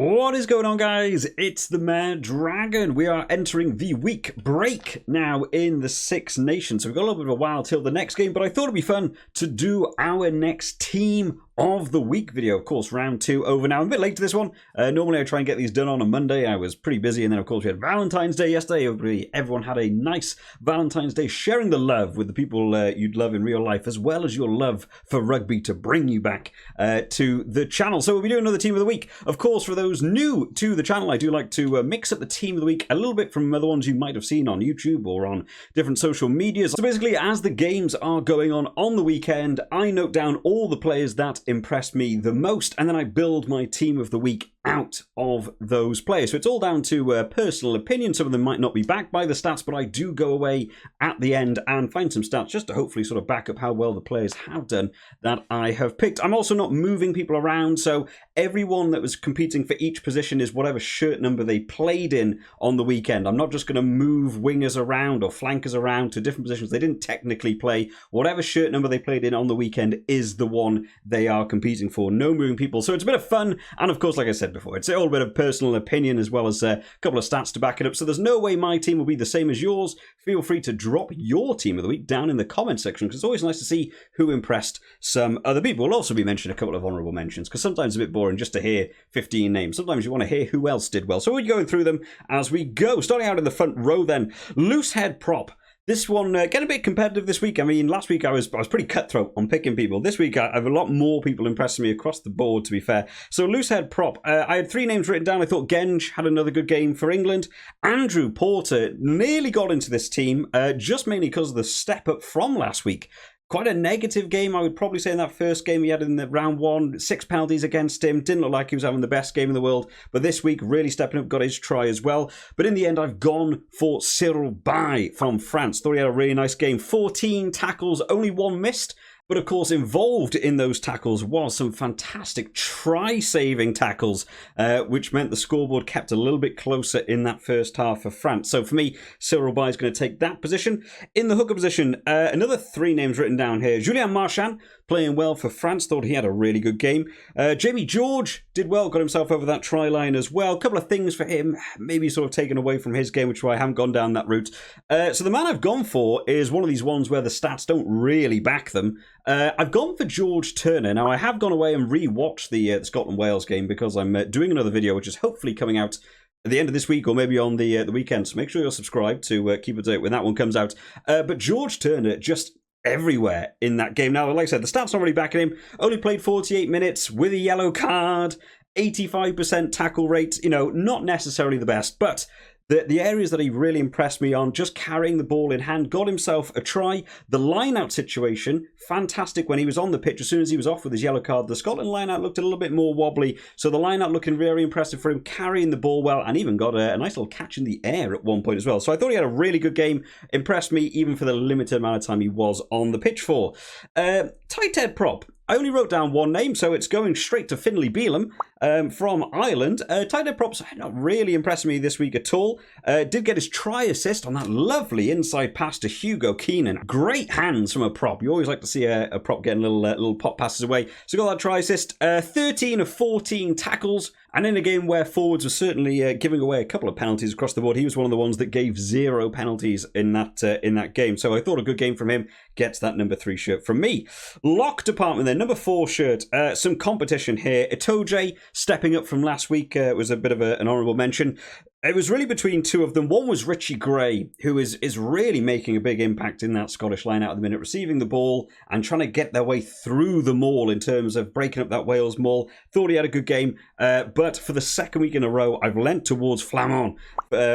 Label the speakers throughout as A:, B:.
A: What is going on, guys? It's the Mad Dragon. We are entering the week break now in the Six Nations. So we've got a little bit of a while till the next game, but I thought it'd be fun to do our next team of the week video. Of course, round 2 over now. I'm a bit late to this one. Normally I try and get these done on a Monday. I was pretty busy, and then of course we had Valentine's Day yesterday. Everyone had a nice Valentine's Day, sharing the love with the people you'd love in real life, as well as your love for rugby to bring you back to the channel. So we'll be doing another team of the week. Of course, for those new to the channel, I do like to mix up the team of the week a little bit from other ones you might have seen on YouTube or on different social medias. So basically, as the games are going on the weekend, I note down all the players that impressed me the most, and then I build my team of the week out of those players. So it's all down to personal opinion. Some of them might not be backed by the stats, but I do go away at the end and find some stats just to hopefully sort of back up how well the players have done that I have picked. I'm also not moving people around, so everyone that was competing for each position is whatever shirt number they played in on the weekend. I'm not just going to move wingers around or flankers around to different positions they didn't technically play. Whatever shirt number they played in on the weekend is the one they are competing for. No moving people. So it's a bit of fun, and of course, like I said before, it's all a bit of personal opinion as well as a couple of stats to back it up. So there's no way my team will be the same as yours. Feel free to drop your team of the week down in the comment section, because it's always nice to see who impressed some other people. We'll also be mentioning a couple of honourable mentions, because sometimes it's a bit boring just to hear 15 names. Sometimes you want to hear who else did well. So we're going through them as we go. Starting out in the front row then, loose head prop. This one getting a bit competitive this week. I mean, last week I was pretty cutthroat on picking people. This week I have a lot more people impressing me across the board, to be fair. So loose head prop. I had 3 names written down. I thought Genge had another good game for England. Andrew Porter nearly got into this team, just mainly because of the step up from last week. Quite a negative game, I would probably say, in that first game he had in the round 1. 6 penalties against him. Didn't look like he was having the best game in the world. But this week, really stepping up, got his try as well. But in the end, I've gone for Cyril Bay from France. Thought he had a really nice game. 14 tackles, only 1 missed. But of course, involved in those tackles was some fantastic try-saving tackles, which meant the scoreboard kept a little bit closer in that first half for France. So for me, Cyril Bay is going to take that position. In the hooker position, another 3 names written down here. Julien Marchand, playing well for France. Thought he had a really good game. Jamie George did well, got himself over that try line as well. A couple of things for him, maybe sort of taken away from his game, which is why I haven't gone down that route. So the man I've gone for is one of these ones where the stats don't really back them. I've gone for George Turner. Now, I have gone away and re-watched the Scotland-Wales game because I'm doing another video, which is hopefully coming out at the end of this week or maybe on the weekend. So make sure you're subscribed to keep up to date when that one comes out. But George Turner just everywhere in that game. Now, like I said, the stats not really backing him. Only played 48 minutes with a yellow card, 85% tackle rate. You know, not necessarily the best, but the areas that he really impressed me on, just carrying the ball in hand, got himself a try. The line-out situation, fantastic when he was on the pitch. As soon as he was off with his yellow card, the Scotland line-out looked a little bit more wobbly. So the line-out looking very impressive for him, carrying the ball well, and even got a nice little catch in the air at one point as well. So I thought he had a really good game. Impressed me even for the limited amount of time he was on the pitch for. Tight head prop. I only wrote down 1 name, so it's going straight to Finlay Bealham from Ireland. Tight head props not really impressed me this week at all. Did get his try assist on that lovely inside pass to Hugo Keenan. Great hands from a prop. You always like to see a prop getting little pop passes away. So got that try assist. 13 of 14 tackles. And in a game where forwards were certainly giving away a couple of penalties across the board, he was one of the ones that gave 0 penalties in that game. So I thought a good game from him. Gets that number 3 shirt from me. Lock department then, number 4 shirt. Some competition here. Itoje stepping up from last week was a bit of an honourable mention. It was really between 2 of them. One was Richie Gray, who is really making a big impact in that Scottish line out at the minute, receiving the ball and trying to get their way through the maul in terms of breaking up that Wales maul. Thought he had a good game, but for the second week in a row, I've lent towards Flamand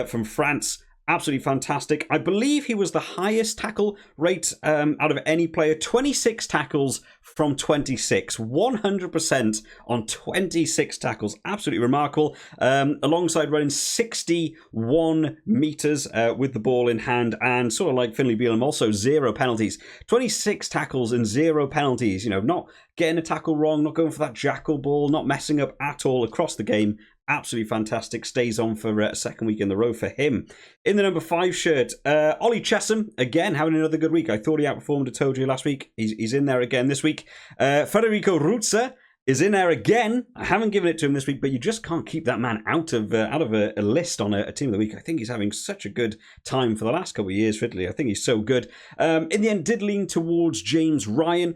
A: from France. Absolutely fantastic. I believe he was the highest tackle rate out of any player. 26 tackles from 26. 100% on 26 tackles. Absolutely remarkable. Alongside running 61 metres with the ball in hand. And sort of like Finlay Bealham, also 0 penalties. 26 tackles and 0 penalties. You know, not getting a tackle wrong, not going for that jackal ball, not messing up at all across the game. Absolutely fantastic. Stays on for a second week in the row for him. In the number 5 shirt, Ollie Chessum, again, having another good week. I thought he outperformed Itoje last week. He's in there again this week. Federico Ruzza, is in there again. I haven't given it to him this week, but you just can't keep that man out of a list on a team of the week. I think he's having such a good time for the last couple of years for Italy. I think he's so good. In the end, did lean towards James Ryan,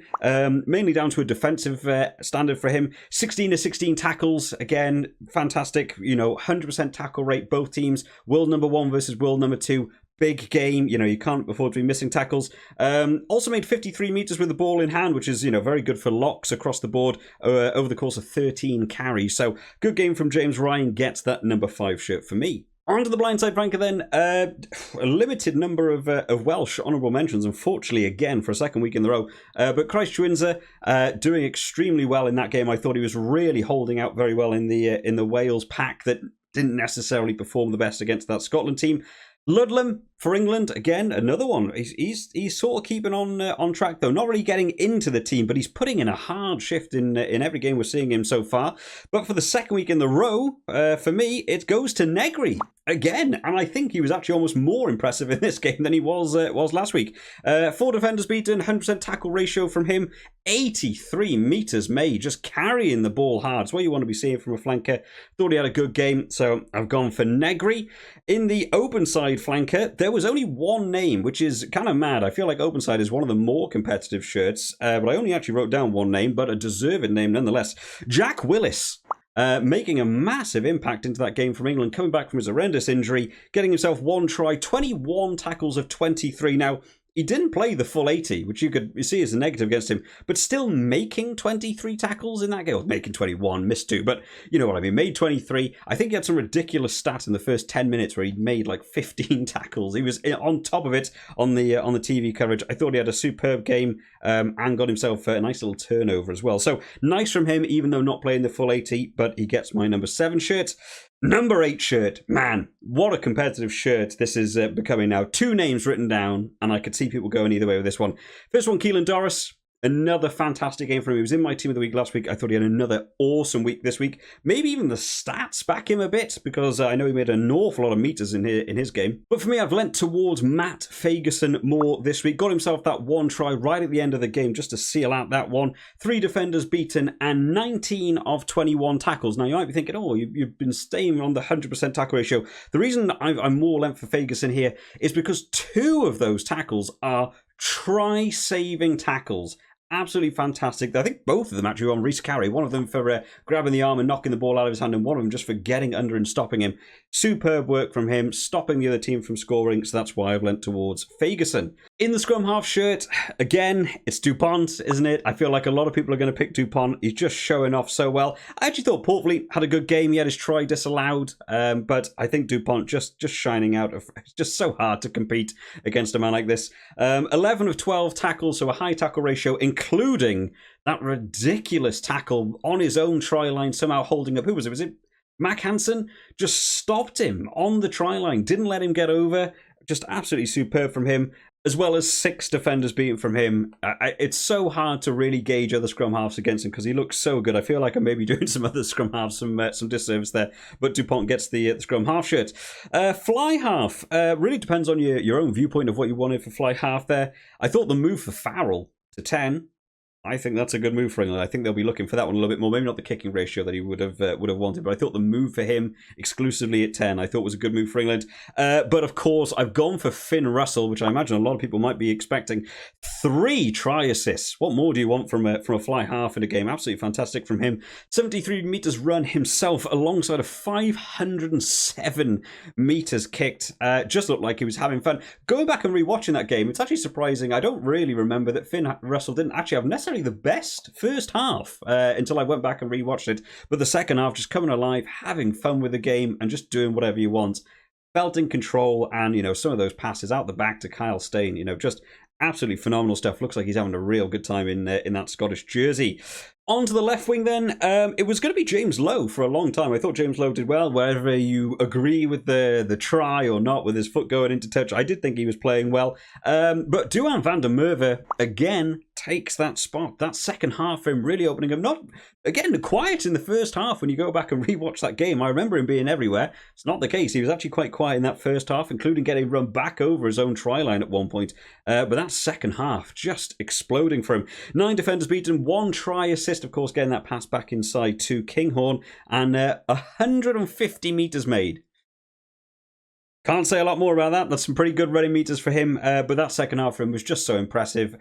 A: mainly down to a defensive standard for him. 16 to 16 tackles, again, fantastic. 100% tackle rate, both teams. World number 1 versus world number 2. Big game, you can't afford to be missing tackles. Also made 53 meters with the ball in hand, which is, very good for locks across the board over the course of 13 carries. So good game from James Ryan, gets that number 5 shirt for me. On to the blindside flanker then. A limited number of Welsh honourable mentions, unfortunately, again, for a second week in a row. But Christ Chwinza doing extremely well in that game. I thought he was really holding out very well in the Wales pack that didn't necessarily perform the best against that Scotland team. Ludlam for England, again, another one. He's sort of keeping on track, though. Not really getting into the team, but he's putting in a hard shift in every game we're seeing him so far. But for the second week in the row, for me, it goes to Negri again. And I think he was actually almost more impressive in this game than he was last week. 4 defenders beaten, 100% tackle ratio from him, 83 meters made, just carrying the ball hard. It's what you want to be seeing from a flanker. Thought he had a good game, so I've gone for Negri. In the open side flanker, there was only one name, which is kind of mad. I feel like open side is one of the more competitive shirts, but I only actually wrote down one name, but a deserved name nonetheless. Jack Willis. Making a massive impact into that game from England, coming back from his horrendous injury, getting himself 1 try, 21 tackles of 23. Now, he didn't play the full 80, which you see as a negative against him, but still making 23 tackles in that game. Well, making 21, missed 2, but you know what I mean. Made 23. I think he had some ridiculous stat in the first 10 minutes where he made like 15 tackles. He was on top of it on the TV coverage. I thought he had a superb game and got himself a nice little turnover as well. So nice from him, even though not playing the full 80, but he gets my number 7 shirt. Number 8 shirt. Man, what a competitive shirt this is becoming now. 2 names written down, and I could see people going either way with this one. First one, Keelan Doris. Another fantastic game for him. He was in my team of the week last week. I thought he had another awesome week this week. Maybe even the stats back him a bit, because I know he made an awful lot of meters in his game. But for me, I've lent towards Matt Fagerson more this week. Got himself that 1 try right at the end of the game just to seal out that one. 3 defenders beaten and 19 of 21 tackles. Now, you might be thinking, oh, you've been staying on the 100% tackle ratio. The reason I'm more lent for Fagerson here is because 2 of those tackles are try-saving tackles. Absolutely fantastic. I think both of them actually were on Reece Carey. One of them for grabbing the arm and knocking the ball out of his hand, and one of them just for getting under and stopping him. Superb work from him, stopping the other team from scoring, so that's why I've lent towards Fagerson. In the scrum half shirt, again, it's Dupont, isn't it? I feel like a lot of people are going to pick Dupont. He's just showing off so well. I actually thought Portfleet had a good game. He had his try disallowed, but I think Dupont just shining out. It's just so hard to compete against a man like this. 11 of 12 tackles, so a high tackle ratio, including that ridiculous tackle on his own try line, somehow holding up. Who was it? Was it Mac Hansen? Just stopped him on the try line, didn't let him get over. Just absolutely superb from him, as well as 6 defenders beaten from him. It's so hard to really gauge other scrum halves against him because he looks so good. I feel like I'm maybe doing some other scrum halves some disservice there, but Dupont gets the scrum half shirt. Fly half really depends on your own viewpoint of what you wanted for fly half there. I thought the move for Farrell to 10. I think that's a good move for England. I think they'll be looking for that one a little bit more. Maybe not the kicking ratio that he would have wanted, but I thought the move for him exclusively at 10, I thought was a good move for England. But of course, I've gone for Finn Russell, which I imagine a lot of people might be expecting. 3 try assists. What more do you want from a fly half in a game? Absolutely fantastic from him. 73 meters run himself, alongside of 507 meters kicked. Just looked like he was having fun. Going back and rewatching that game, it's actually surprising. I don't really remember that Finn Russell didn't actually have necessarily the best first half until I went back and rewatched it. But the second half, just coming alive, having fun with the game, and just doing whatever you want. Felt in control, and some of those passes out the back to Kyle Steyn, just absolutely phenomenal stuff. Looks like he's having a real good time in that Scottish jersey. On to the left wing then. It was going to be James Lowe for a long time. I thought James Lowe did well, whether you agree with the try or not, with his foot going into touch. I did think he was playing well. But Duhan van der Merwe, again, takes that spot. That second half for him really opening up. Not, again, quiet in the first half when you go back and rewatch that game. I remember him being everywhere. It's not the case. He was actually quite quiet in that first half, including getting run back over his own try line at one point. But that second half just exploding for him. 9 defenders beaten, 1 try assist, of course, getting that pass back inside to Kinghorn, and 150 metres made. Can't say a lot more about that. That's some pretty good running meters for him, but that second half for him was just so impressive.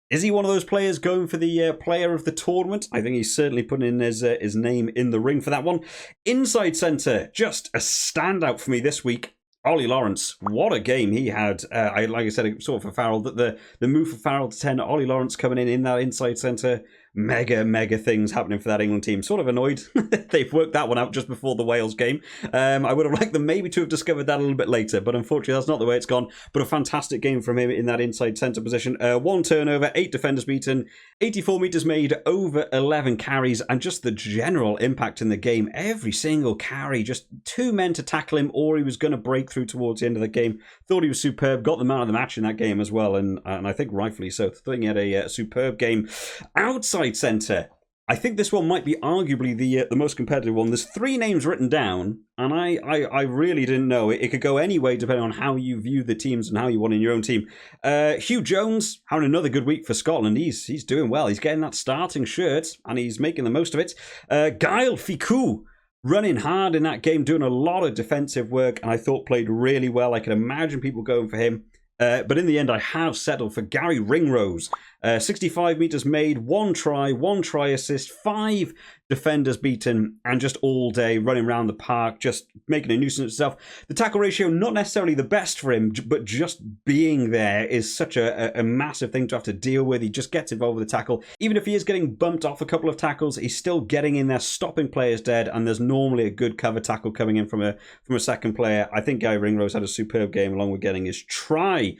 A: Is he one of those players going for the player of the tournament? I think he's certainly putting in his name in the ring for that one. Inside centre, just a standout for me this week. Ollie Lawrence, what a game he had. Like I said, sort of for Farrell, that the move for Farrell to 10, Ollie Lawrence coming in that inside centre. Mega things happening for that England team. Sort of annoyed they've worked that one out just before the Wales game. I would have liked them maybe to have discovered that a little bit later, but unfortunately that's not the way it's gone. But a fantastic game from him in that inside centre position. 1 turnover, 8 defenders beaten, 84 metres made, over 11 carries, and just the general impact in the game. Every single carry, just 2 men to tackle him, or he was going to break through towards the end of the game. Thought he was superb, got the man of the match in that game as well, and I think rightfully so. Thought he had a superb game. Outside centre, I think this one might be arguably the most competitive one. There's 3 names written down, and I really didn't know. It could go any way depending on how you view the teams and how you want in your own team. Hugh Jones having another good week for Scotland. He's doing well. He's getting that starting shirt, and he's making the most of it. Gael Ficou running hard in that game, doing a lot of defensive work, and I thought played really well. I can imagine people going for him. But in the end, I have settled for Gary Ringrose. 65 metres made, 1 try assist, 5 defenders beaten, and just all day running around the park, just making a nuisance of himself. The tackle ratio, not necessarily the best for him, but just being there is such a massive thing to have to deal with. He just gets involved with the tackle. Even if he is getting bumped off a couple of tackles, he's still getting in there, stopping players dead, and there's normally a good cover tackle coming in from a second player. I think Gary Ringrose had a superb game along with getting his try.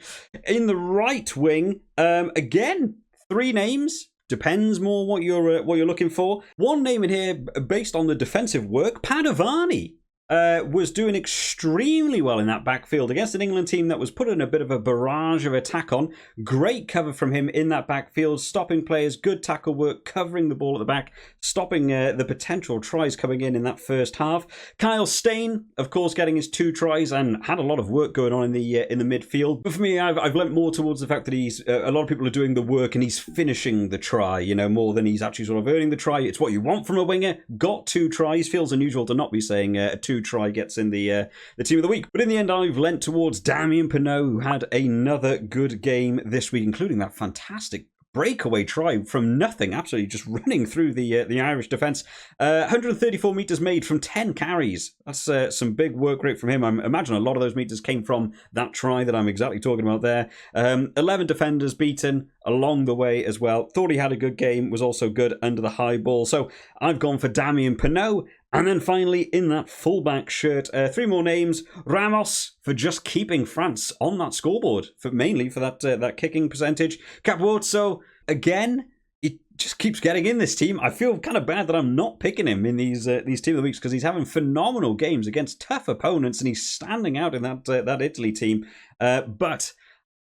A: In the right wing, again, 3 names. Depends more what you're looking for. One name in here based on the defensive work, Padovani. Was doing extremely well in that backfield against an England team that was put in a bit of a barrage of attack on. Great cover from him in that backfield, stopping players, good tackle work, covering the ball at the back, stopping the potential tries coming in that first half. Kyle Steyn, of course, getting his 2 tries and had a lot of work going on in the midfield. But for me, I've leant more towards the fact that he's a lot of people are doing the work and he's finishing the try, more than he's actually sort of earning the try. It's what you want from a winger. Got 2 tries. Feels unusual to not be saying 2 try gets in the team of the week. But in the end, I've lent towards Damien Penaud, who had another good game this week, including that fantastic breakaway try from nothing, absolutely just running through the Irish defence. 134 metres made from 10 carries. That's some big work rate from him. I imagine a lot of those metres came from that try that I'm exactly talking about there. 11 defenders beaten along the way as well. Thought he had a good game, was also good under the high ball. So I've gone for Damien Penaud. And then finally, in that fullback shirt, 3 more names. Ramos for just keeping France on that scoreboard, mainly for that kicking percentage. Capozzo, again, he just keeps getting in this team. I feel kind of bad that I'm not picking him in these team of the weeks because he's having phenomenal games against tough opponents and he's standing out in that Italy team. But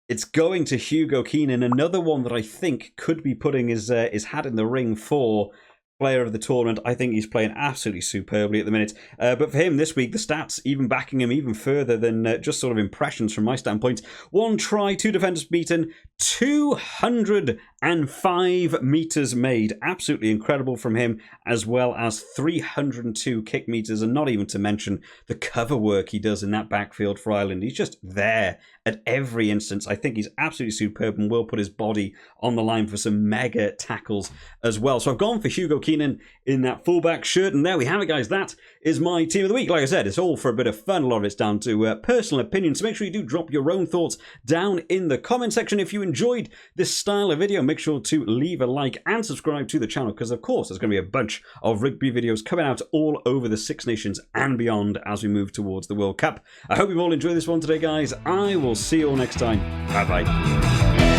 A: it's going to Hugo Keenan, another one that I think could be putting his hat in the ring for player of the tournament. I think he's playing absolutely superbly at the minute. But for him this week, the stats even backing him even further than just sort of impressions from my standpoint. 1 try, 2 defenders beaten, 205 metres made. Absolutely incredible from him, as well as 302 kick metres, and not even to mention the cover work he does in that backfield for Ireland. He's just there at every instance. I think he's absolutely superb and will put his body on the line for some mega tackles as well. So I've gone for Hugo Keenan in that fullback shirt, and there we have it, guys. That is my team of the week. Like I said, it's all for a bit of fun. A lot of it's down to personal opinion, so make sure you do drop your own thoughts down in the comment section. If you enjoyed this style of video, make sure to leave a like and subscribe to the channel, because of course there's going to be a bunch of rugby videos coming out all over the Six Nations and beyond as we move towards the World Cup. I hope you've all enjoyed this one today, guys. I will see you all next time. Bye bye.